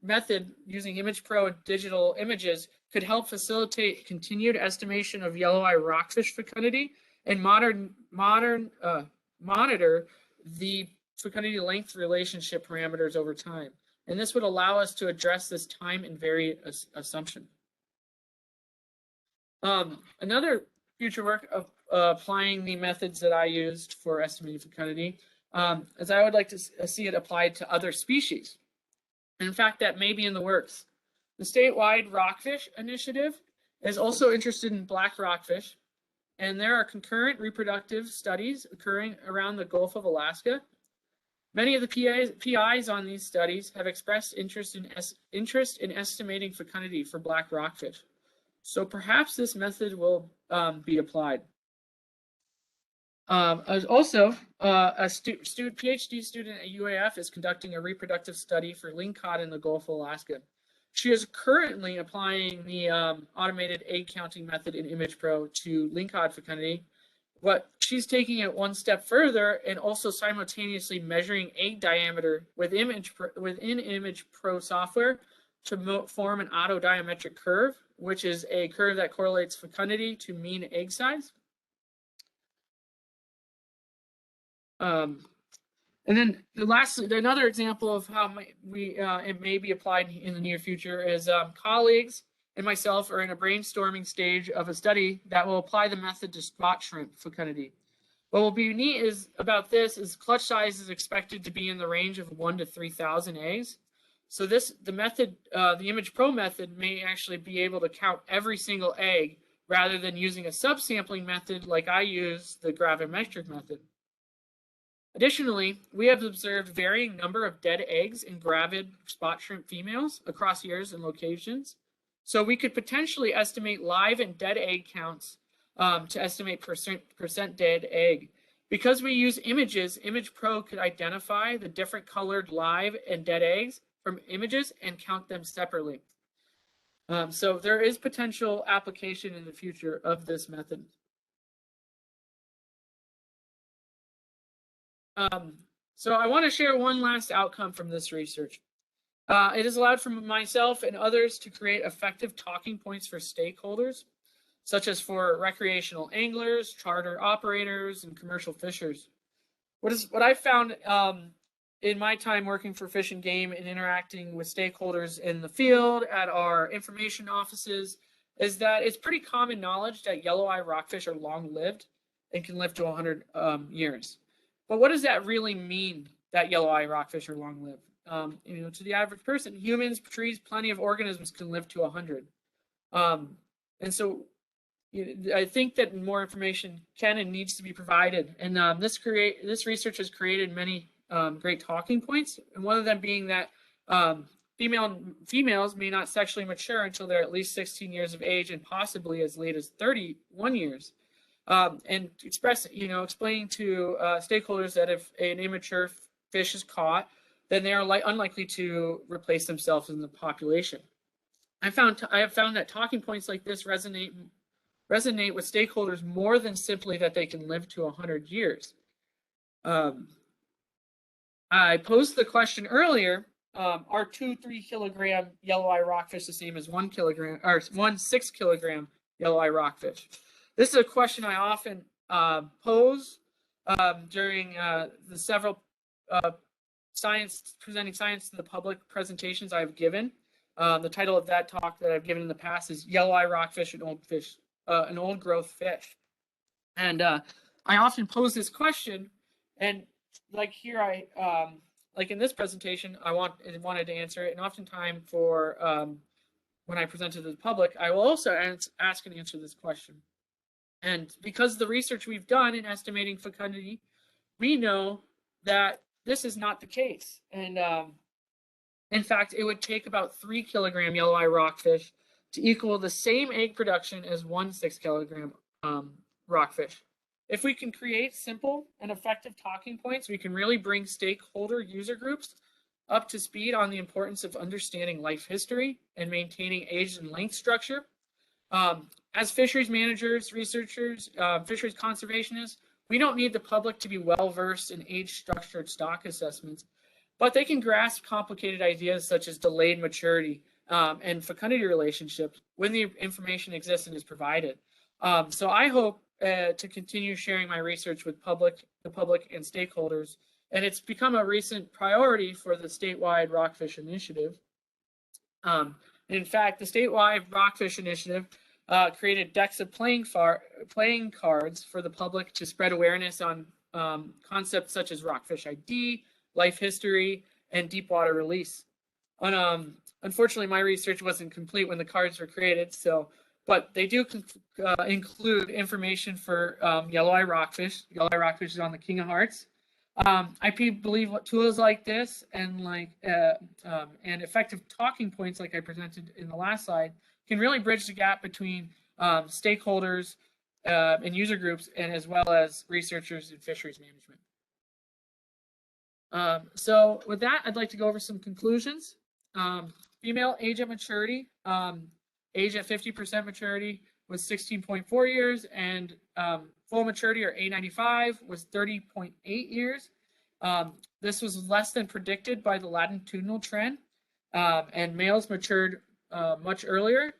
method using ImagePro and digital images could help facilitate continued estimation of Yelloweye rockfish fecundity and monitor the fecundity length relationship parameters over time. And this would allow us to address this time invariant assumption. Another future work of applying the methods that I used for estimating fecundity is I would like to see it applied to other species. And in fact, that may be in the works. The Statewide Rockfish Initiative is also interested in black rockfish, and there are concurrent reproductive studies occurring around the Gulf of Alaska. Many of the PIs on these studies have expressed interest in estimating fecundity for black rockfish. So perhaps this method will be applied. Also, a PhD student at UAF is conducting a reproductive study for lingcod in the Gulf of Alaska. She is currently applying the automated egg counting method in ImagePro to lingcod fecundity, but she's taking it one step further and also simultaneously measuring egg diameter within ImagePro software to form an autodiametric curve, which is a curve that correlates fecundity to mean egg size. And then another example of how it may be applied in the near future is colleagues and myself are in a brainstorming stage of a study that will apply the method to spot shrimp fecundity. What will be neat is about this is clutch size is expected to be in the range of 1 to 3,000 eggs. So the Image Pro method may actually be able to count every single egg rather than using a subsampling method like I use, the gravimetric method. Additionally, we have observed varying number of dead eggs in gravid spot shrimp females across years and locations. So we could potentially estimate live and dead egg counts to estimate percent dead egg. Because we use images, Image Pro could identify the different colored live and dead eggs from images and count them separately. So there is potential application in the future of this method. So I want to share one last outcome from this research. It has allowed for myself and others to create effective talking points for stakeholders, such as for recreational anglers, charter operators, and commercial fishers. What I found in my time working for Fish and Game and interacting with stakeholders in the field at our information offices is that it's pretty common knowledge that yelloweye rockfish are long-lived and can live to 100 years. But what does that really mean, that yelloweye rockfish are long-lived? To the average person, humans, trees, plenty of organisms can live to 100. And so I think that more information can and needs to be provided. And this research has created many great talking points, and one of them being that females may not sexually mature until they're at least 16 years of age and possibly as late as 31 years. And explaining to stakeholders that if an immature fish is caught, then they are unlikely to replace themselves in the population. I have found that talking points like this resonate with stakeholders more than simply that they can live to 100 years. I posed the question earlier, are 2-3 kilogram yelloweye rockfish the same as 1 kilogram or 1 6-kilogram yelloweye rockfish? This is a question I often pose during the several presenting science to the public presentations I've given. The title of that talk that I've given in the past is Yelloweye Rockfish, an old growth fish. And I often pose this question, and like here like in this presentation, I wanted to answer it, and oftentimes for when I present to the public, I will also ask and answer this question. And because of the research we've done in estimating fecundity, we know that this is not the case. And in fact, it would take about 3 kilogram yelloweye rockfish to equal the same egg production as 1 6-kilogram rockfish. If we can create simple and effective talking points, we can really bring stakeholder user groups up to speed on the importance of understanding life history and maintaining age and length structure. As fisheries managers, researchers, fisheries conservationists, we don't need the public to be well-versed in age-structured stock assessments, but they can grasp complicated ideas such as delayed maturity and fecundity relationships when the information exists and is provided. So I hope to continue sharing my research with the public and stakeholders, and it's become a recent priority for the statewide Rockfish Initiative. In fact, the statewide Rockfish Initiative created decks of playing cards for the public to spread awareness on concepts such as rockfish ID, life history, and deep water release. Unfortunately, my research wasn't complete when the cards were created, but they do include information for yelloweye rockfish. Yelloweye rockfish is on the King of Hearts. I believe tools like this and effective talking points like I presented in the last slide can really bridge the gap between stakeholders and user groups, and as well as researchers in fisheries management. So with that, I'd like to go over some conclusions. Female age at maturity, age at 50% maturity was 16.4 years, and full maturity, or A95, was 30.8 years. This was less than predicted by the latitudinal trend, and males matured much earlier.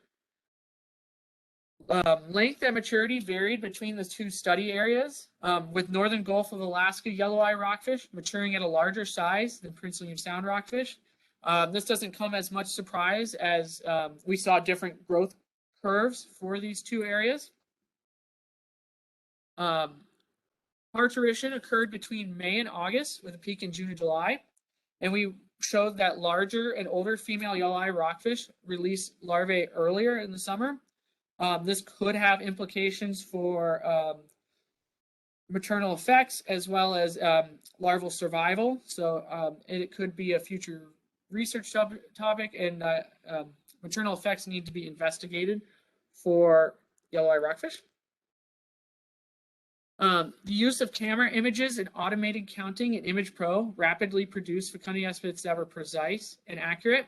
Length at maturity varied between the two study areas, with Northern Gulf of Alaska yelloweye rockfish maturing at a larger size than Prince William Sound rockfish. This doesn't come as much surprise as we saw different growth curves for these two areas. Parturition occurred between May and August with a peak in June and July. And we showed that larger and older female yelloweye rockfish release larvae earlier in the summer. This could have implications for maternal effects as well as larval survival. So it could be a future research topic, and maternal effects need to be investigated for yelloweye rockfish. The use of camera images and automated counting in Image Pro rapidly produced fecundity estimates that were precise and accurate.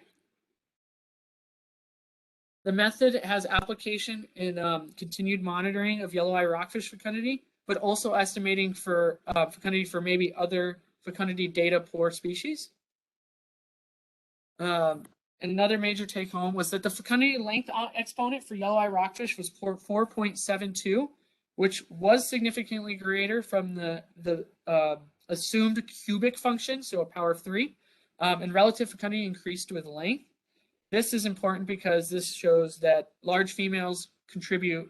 The method has application in continued monitoring of yelloweye rockfish fecundity, but also estimating for fecundity for maybe other fecundity data poor species. And another major take home was that the fecundity length exponent for yelloweye rockfish was 4.72, which was significantly greater from the assumed cubic function, so a power of 3, and relative fecundity increased with length. This is important because this shows that large females contribute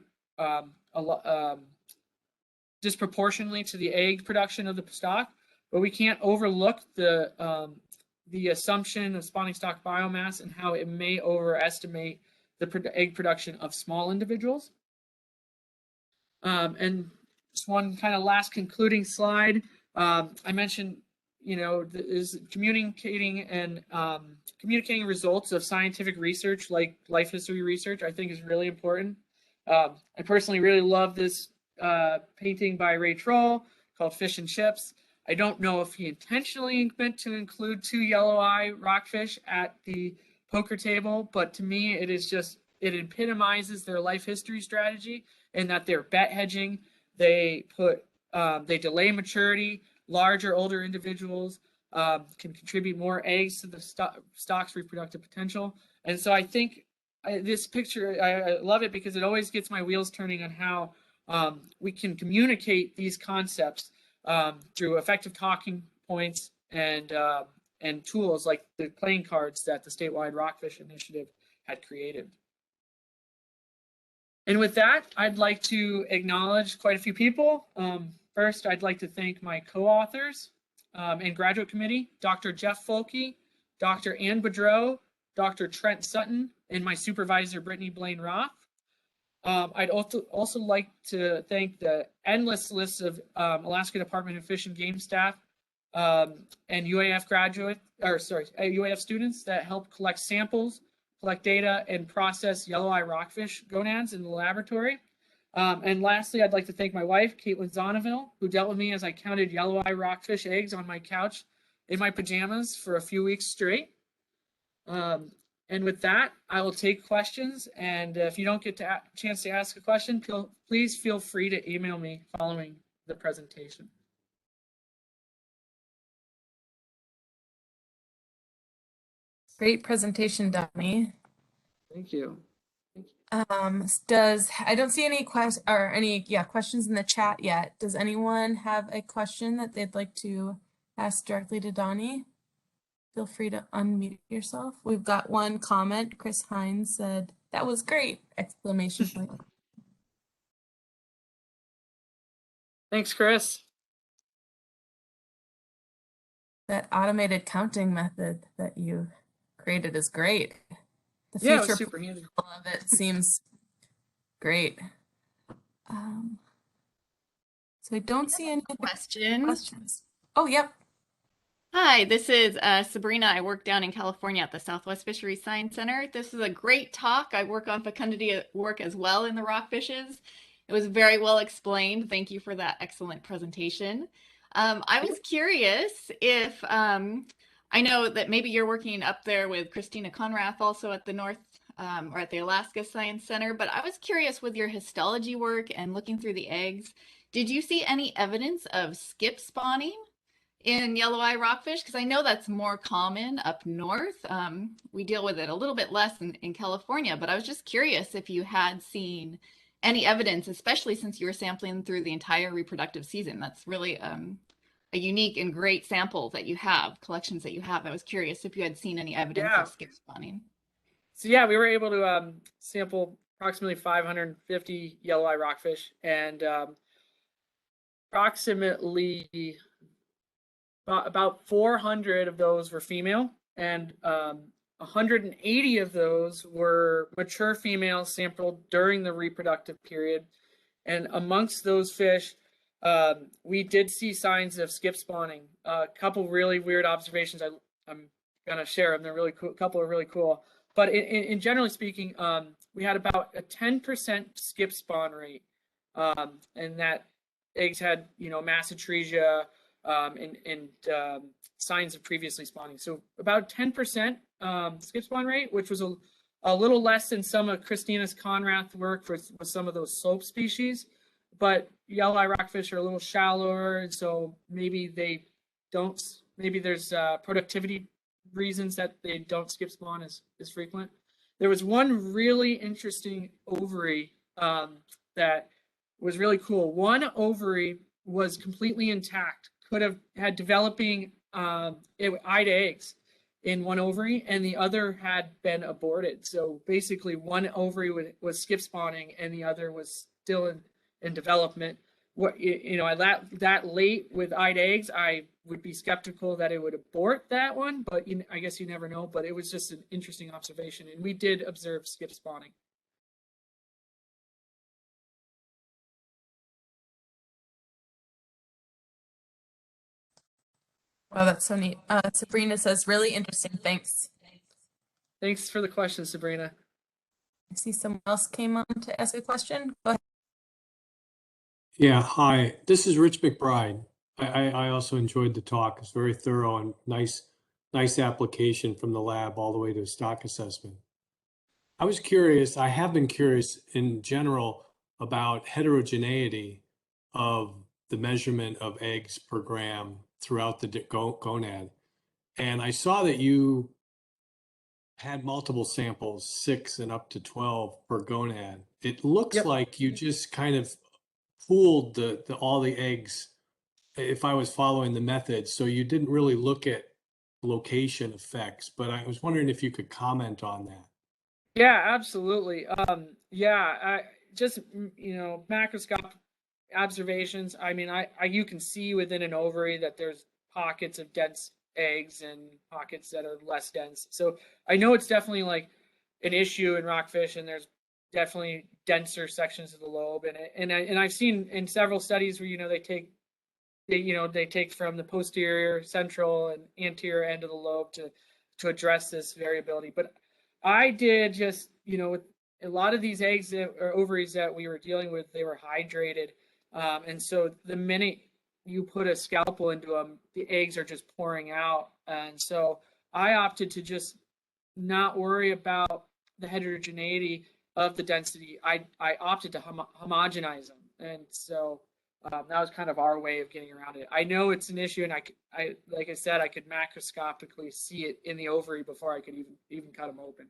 disproportionately to the egg production of the stock, but we can't overlook the assumption of spawning stock biomass and how it may overestimate the egg production of small individuals. And just one kind of last concluding slide. I mentioned, is communicating and communicating results of scientific research like life history research, I think is really important. I personally really love this painting by Ray Troll called Fish and Chips. I don't know if he intentionally meant to include 2 yelloweye rockfish at the poker table, but to me, it epitomizes their life history strategy, and that they're bet hedging. They delay maturity. Larger, older individuals can contribute more eggs to the stock's reproductive potential. And so I think this picture, I love it because it always gets my wheels turning on how we can communicate these concepts through effective talking points and tools like the playing cards that the Statewide Rockfish Initiative had created. And with that, I'd like to acknowledge quite a few people. First, I'd like to thank my co-authors and graduate committee, Dr. Jeff Folke, Dr. Ann Boudreau, Dr. Trent Sutton, and my supervisor, Brittany Blaine Roth. I'd also like to thank the endless list of Alaska Department of Fish and Game staff and UAF UAF students that help collect samples, collect data, and process yelloweye rockfish gonads in the laboratory. And lastly, I'd like to thank my wife, Caitlin Zonneville, who dealt with me as I counted yelloweye rockfish eggs on my couch in my pajamas for a few weeks straight. And with that, I will take questions. And if you don't get a chance to ask a question, please feel free to email me following the presentation. Great presentation, Donnie. Thank you. I don't see any questions in the chat yet. Does anyone have a question that they'd like to ask directly to Donnie? Feel free to unmute yourself. We've got one comment. Chris Hines said, "That was great!" Exclamation point. Thanks, Chris. That automated counting method that you created is great. The Yeah, future super handy. of it seems great. So I don't see any questions. Oh, yep. Hi, this is Sabrina. I work down in California at the Southwest Fisheries Science Center. This is a great talk. I work on fecundity work as well in the rockfishes. It was very well explained. Thank you for that excellent presentation. I was curious if, I know that maybe you're working up there with Christina Conrath also at the North or at the Alaska Science Center, but I was curious with your histology work and looking through the eggs, did you see any evidence of skip spawning in yelloweye rockfish? Because I know that's more common up north. We deal with it a little bit less in California, but I was just curious if you had seen any evidence, especially since you were sampling through the entire reproductive season. That's really a unique and great sample that you have, collections that you have. I was curious if you had seen any evidence of skip spawning. So yeah, we were able to sample approximately 550 yelloweye rockfish, and approximately about 400 of those were female, and 180 of those were mature females sampled during the reproductive period. And amongst those fish, we did see signs of skip spawning. A couple really weird observations. I'm gonna share them. They're really cool. A couple are really cool. But in generally speaking, we had about a 10% skip spawn rate, and that eggs had, mass atresia and signs of previously spawning. So about 10% skip spawn rate, which was a little less than some of Christina's Conrath work with some of those slope species. But Yelloweye rockfish are a little shallower, and so maybe they don't. Maybe there's productivity reasons that they don't skip spawn as frequent. There was one really interesting ovary that was really cool. One ovary was completely intact, could have had developing eyed eggs in one ovary, and the other had been aborted. So basically one ovary was skip spawning and the other was still in development. What, that late with eyed eggs, I would be skeptical that it would abort that one, but I guess you never know. But it was just an interesting observation, and we did observe skip spawning. Wow, that's so neat. Sabrina says, really interesting. Thanks. Thanks for the question, Sabrina. I see someone else came on to ask a question. Go ahead. Yeah, hi. This is Rich McBride. I also enjoyed the talk. It's very thorough and nice application from the lab all the way to stock assessment. I was curious, I have been curious in general about heterogeneity of the measurement of eggs per gram throughout the gonad. And I saw that you had multiple samples, 6 and up to 12 per gonad. It looks Yep. like you just kind of pooled all the eggs, if I was following the method. So you didn't really look at location effects, but I was wondering if you could comment on that. Yeah, absolutely. I just, macroscopic observations. I mean, you can see within an ovary that there's pockets of dense eggs and pockets that are less dense. So I know it's definitely like an issue in rockfish, and there's definitely denser sections of the lobe. And I've seen in several studies where, they take from the posterior, central, and anterior end of the lobe to address this variability. But I did just, with a lot of these eggs or ovaries that we were dealing with, they were hydrated. And so the minute you put a scalpel into them, the eggs are just pouring out. And so I opted to just not worry about the heterogeneity of the density. I opted to homogenize them. And so that was kind of our way of getting around it. I know it's an issue, and I like I said, I could macroscopically see it in the ovary before I could even cut them open.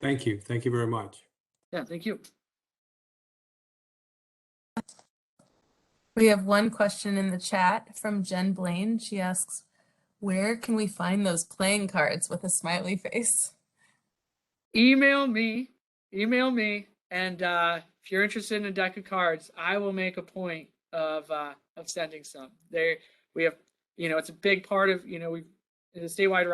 Thank you. Thank you very much. Yeah, thank you. We have one question in the chat from Jen Blaine. She asks, where can we find those playing cards with a smiley face? Email me, and if you're interested in a deck of cards, I will make a point of sending some. We have, it's a big part of, the statewide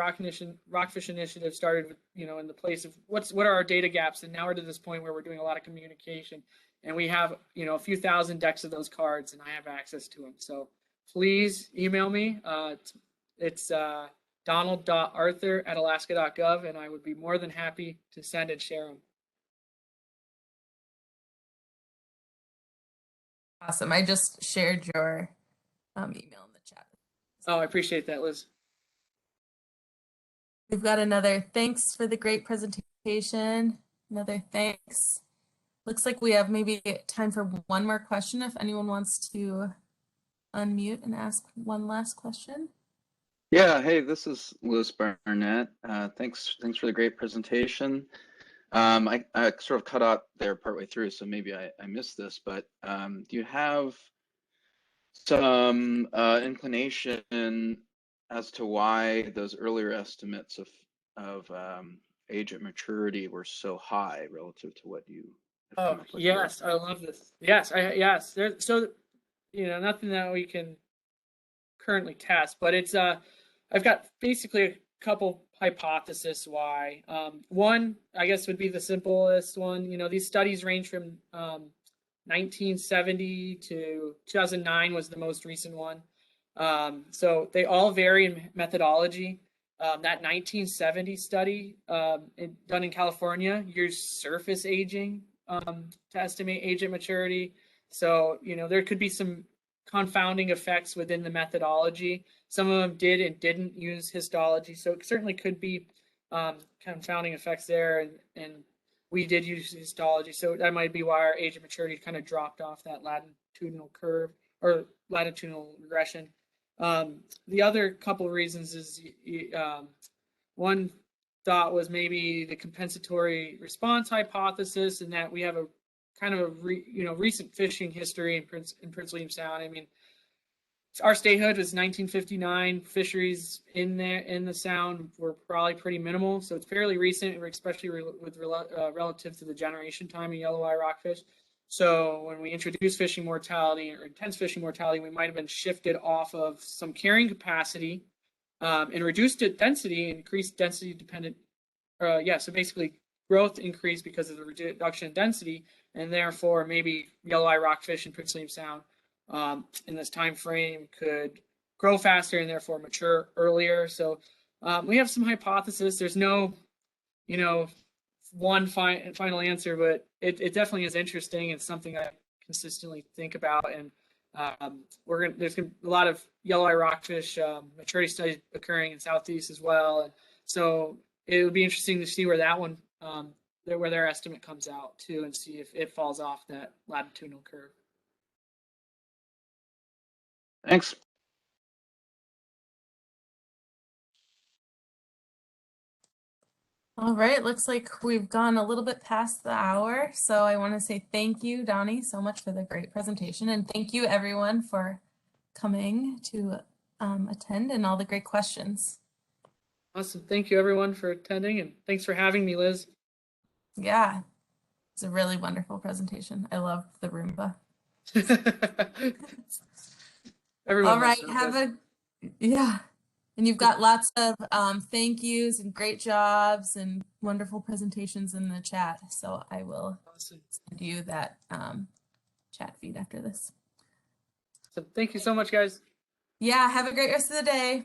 rockfish initiative started with, in the place of what are our data gaps, and now we're to this point where we're doing a lot of communication, and we have, a few thousand decks of those cards, and I have access to them. So please email me. It's donald.arthur@alaska.gov, and I would be more than happy to send and share them. Awesome. I just shared your email in the chat. Oh, I appreciate that, Liz. We've got another thanks for the great presentation. Another thanks. Looks like we have maybe time for one more question if anyone wants to unmute and ask one last question. Yeah, hey, this is Louis Barnett. Thanks for the great presentation. I sort of cut out there partway through, so maybe I missed this, but do you have some inclination as to why those earlier estimates of age at maturity were so high relative to what you Oh, yes, I love this. Yes, yes. So, nothing that we can currently test, but it's I've got basically a couple hypotheses why. One, I guess, would be the simplest one. These studies range from 1970 to 2009 was the most recent one. So they all vary in methodology. That 1970 study done in California used surface aging to estimate age at maturity. So, there could be some confounding effects within the methodology. Some of them did and didn't use histology. So it certainly could be confounding effects there. And we did use histology. So that might be why our age of maturity kind of dropped off that latitudinal curve or latitudinal regression. The other couple of reasons is one thought was maybe the compensatory response hypothesis, and that we have a kind of a recent fishing history in Prince William Sound. I mean, our statehood was 1959. Fisheries in the Sound were probably pretty minimal, so it's fairly recent, especially with relative to the generation time of Yelloweye Rockfish. So when we introduced fishing mortality or intense fishing mortality, we might have been shifted off of some carrying capacity and reduced density, increased density dependent. So basically growth increased because of the reduction in density, and therefore maybe Yelloweye Rockfish in Prince William Sound in this time frame could grow faster and therefore mature earlier. So we have some hypotheses. There's no, one final answer, but it definitely is interesting. It's something I consistently think about, and there's a lot of Yelloweye Rockfish maturity studies occurring in Southeast as well, and so it would be interesting to see where that one, where their estimate comes out too, and see if it falls off that latitudinal curve. Thanks. All right, looks like we've gone a little bit past the hour. So I want to say thank you, Donnie, so much for the great presentation. And thank you everyone for coming to attend and all the great questions. Awesome. Thank you everyone for attending, and thanks for having me, Liz. Yeah, it's a really wonderful presentation. I love the Roomba. Everyone All right, loves yeah. And you've got lots of thank yous and great jobs and wonderful presentations in the chat. So I will Awesome. send you that chat feed after this. So thank you so much, guys. Yeah, have a great rest of the day.